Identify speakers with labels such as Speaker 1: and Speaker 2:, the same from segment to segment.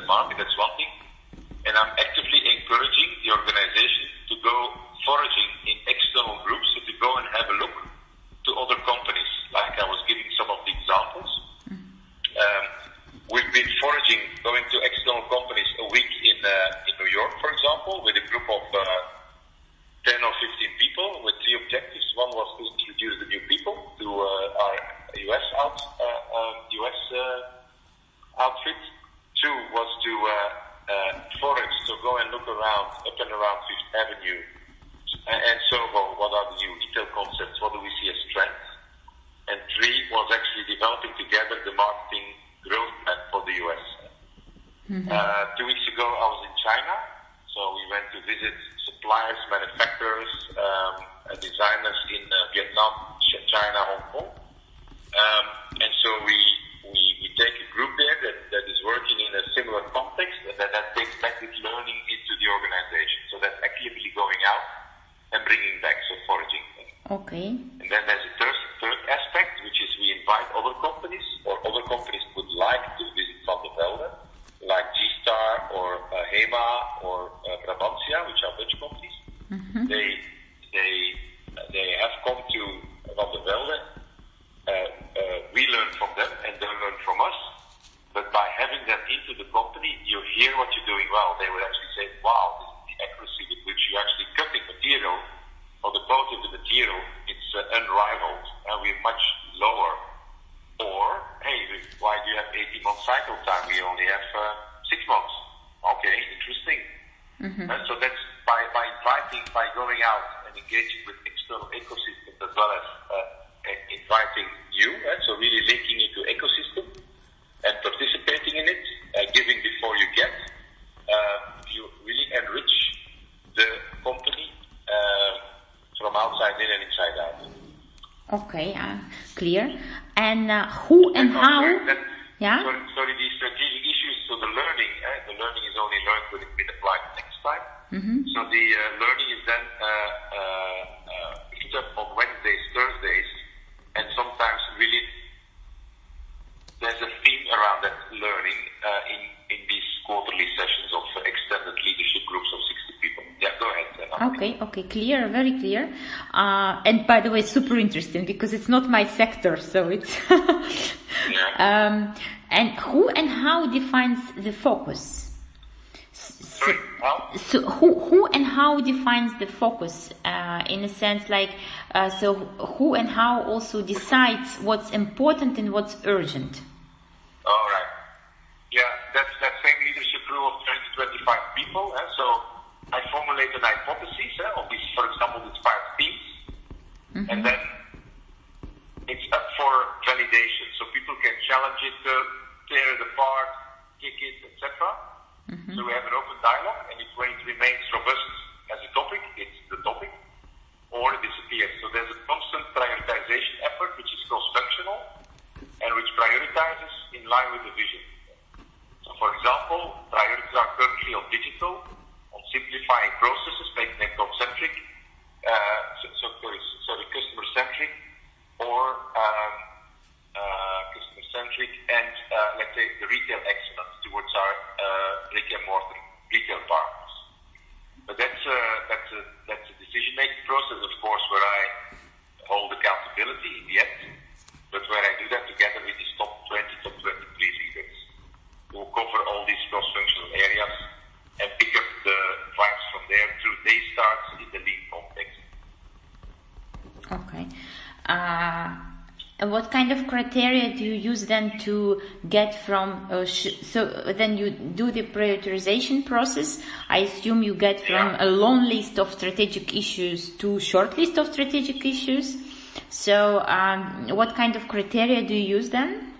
Speaker 1: market. That's one thing. And I'm actively encouraging the organization to go foraging in external groups, so to go and have a look to other companies, like I was giving some of the examples. We've been foraging, going to external companies a week in New York, for example, with a group of 10 or 15 people with 3 objectives. One was to introduce the new people to our US outfit. 2 was to forage, so go and look around, up and around Fifth Avenue, and so what are the new retail concepts, what do we see as strengths? And 3 was actually developing together the marketing growth plan for the US. 2 weeks ago I was in China, so we went to visit suppliers, manufacturers, designers in Vietnam, China, Hong Kong. And so we take a group there that is working in a similar context, and that takes back this learning into the organization. So that's actively going out and bringing back, so foraging.
Speaker 2: Okay.
Speaker 1: And then there's a third aspect, which is we invite other companies, or other companies would like to visit Van der Velde, like G-Star or HEMA or Brabantia, which are Dutch companies. They have come to Van der Velde. We learn from them and they learn from us. But by having them into the company, you hear what you're doing well. They will actually say, wow, this is the accuracy with which you're actually cutting material, or the quality of the material, it's unrivaled, and we're much lower. Or, hey, why do you have 18-month cycle time? We only have 6 months. Okay, interesting. So that's by inviting, by going out and engaging with external ecosystems, as well as inviting you, so really linking into ecosystem and participating in it, giving before you get, you really enrich the company from outside in and inside out.
Speaker 2: Okay, clear. And who and how? Yeah.
Speaker 1: Sorry, these strategic issues. So the learning is only learned when it's been applied next time. So the learning is then picked up on Wednesdays, Thursdays, and sometimes really there's a theme around that learning in these quarterly sessions of extended leadership groups of 60 people. Yeah, go ahead.
Speaker 2: Okay, clear, very clear. And by the way, super interesting because it's not my sector, so it's. And who and how defines the focus?
Speaker 1: Sorry, how?
Speaker 2: So who and how defines the focus? In a sense, like so, who and how also decides what's important and what's urgent.
Speaker 1: All right. Yeah, that's that same leadership rule of 20 to 25 people. So I formulate an hypothesis of these, for example, these 5 themes, and then it's up for validation. So people can challenge it, tear it apart, kick it, etc. So we have an open dialogue, and when it remains robust as a topic, it's the topic, or it disappears. So there's a constant prioritization effort, which is cross-functional, and which prioritizes in line with the vision. So for example, priorities are currently on digital, on simplifying processes, making them concentric, customer-centric, or customer-centric, and let's say the retail excellence towards our brick-and-mortar retail partners. But that's a decision-making process, of course, where I hold accountability in the end, but where I do that together with these top 23 leaders who cover all these cross-functional areas and pick up the vibes from there through day starts in the lean context.
Speaker 2: Okay. And what kind of criteria do you use then to get from, so then you do the prioritization process. I assume you get from a long list of strategic issues to short list of strategic issues. So what kind of criteria do you use then?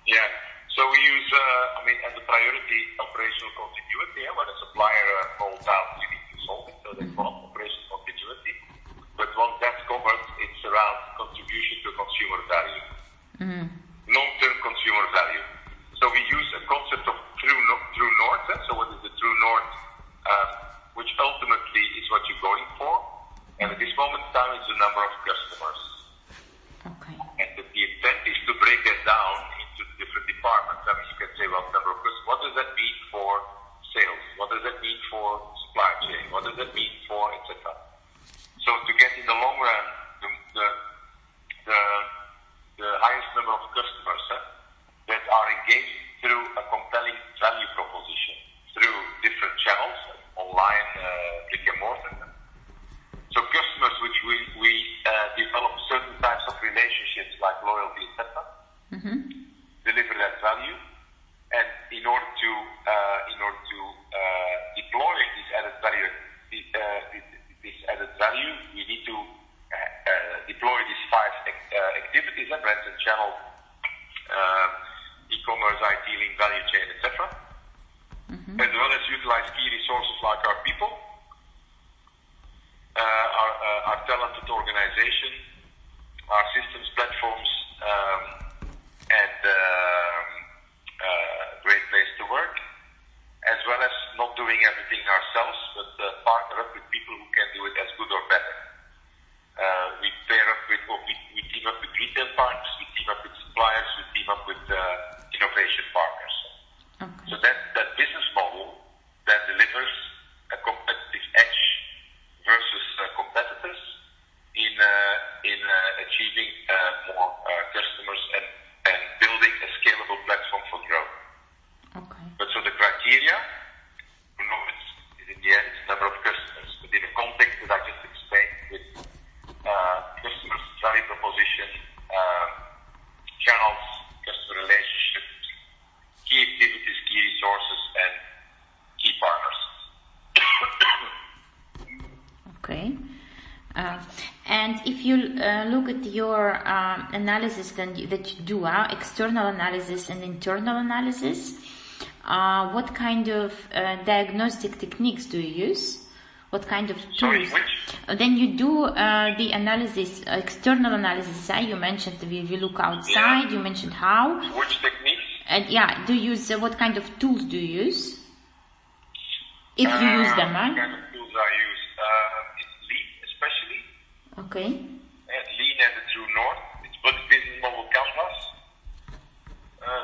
Speaker 1: Yeah, so we use, as a priority, operational continuity, when a supplier falls out, you need to solve it, so that's one, operational continuity. But once that's covered, it's around contribution to consumer value, long-term consumer value. So we use a concept of true north. So what is the true north, which ultimately is what you're going for, and at this moment in time, it's the number of customers. And the intent is to break that down into different departments. I mean, you can say, well, number of customers. What does that mean for sales? What does that mean for supply chain? What does that mean for etc.? So to get in the long run the highest number of customers that are engaged through a compelling value proposition through different channels, online, brick and mortar. So customers which we develop certain types of relationships like loyalty, etc. Deliver that value, and in order to deploy this added value, we need to deploy these 5 activities: brands and channel, e-commerce, IT, link, value chain, etc. As well as utilize key resources like our people, our talented organization, our systems, platforms, and great place to work, as well as not doing everything ourselves, but partner up with people who can do it as good or better. We team up with retail partners, we team up with suppliers, we team up with innovation partners. Okay. So that business model then delivers a competitive edge versus competitors in achieving more customers and building a scalable platform for growth.
Speaker 2: Okay.
Speaker 1: But so the criteria, is in the end number of customers, but in the context that I just explained with customers, value proposition, channels, customer relationships, key activities, key resources, and key partners.
Speaker 2: Okay. And if you look at your analysis that you do, external analysis and internal analysis, what kind of diagnostic techniques do you use? What kind of tools?
Speaker 1: Sorry, which?
Speaker 2: Then you do the analysis, external analysis. You mentioned you look outside. You mentioned how.
Speaker 1: Which techniques?
Speaker 2: And do you use what kind of tools do you use? If you use them,
Speaker 1: What kind of tools I use? It's Lean, especially.
Speaker 2: Okay.
Speaker 1: Lean and the True North. It's both business model canvas.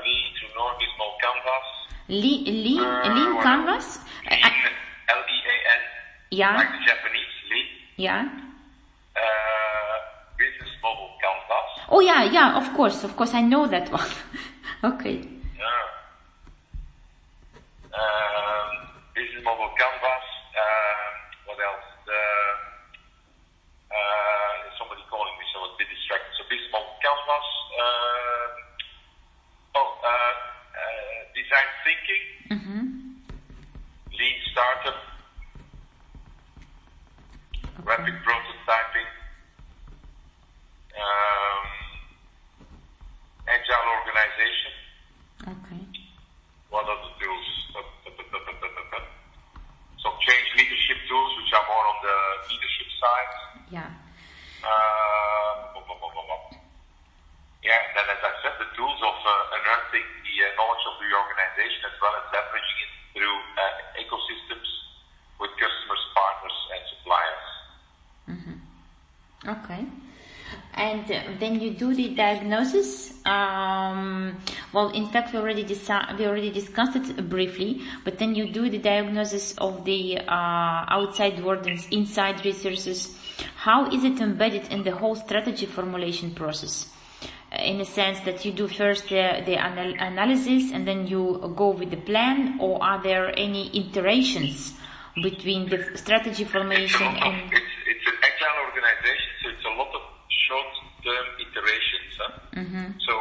Speaker 1: Lean, True North, business model canvas.
Speaker 2: Lean canvas.
Speaker 1: Lean.
Speaker 2: Yeah.
Speaker 1: Like the Japanese, Lean.
Speaker 2: Yeah.
Speaker 1: Business model canvas.
Speaker 2: Oh yeah, of course, I know that one. Okay.
Speaker 1: Yeah. Business model canvas. What else? Somebody calling me, so I was a bit distracted. So business model canvas. Design thinking. Lean startup. Rapid prototyping. Agile organization.
Speaker 2: Okay.
Speaker 1: What are the tools? Some change leadership tools, which are more on the leadership side.
Speaker 2: Yeah.
Speaker 1: Yeah, and then as I said, the tools of unearthing the knowledge of the organization as well as leveraging it through ecosystems with customers, partners, and suppliers.
Speaker 2: Okay. And then you do the diagnosis. Well, in fact, we already discussed it briefly. But then you do the diagnosis of the outside world and inside resources. How is it embedded in the whole strategy formulation process? In a sense that you do first the analysis and then you go with the plan, or are there any iterations between the strategy formation and?
Speaker 1: It's an agile organization, so it's a lot of short-term iterations. So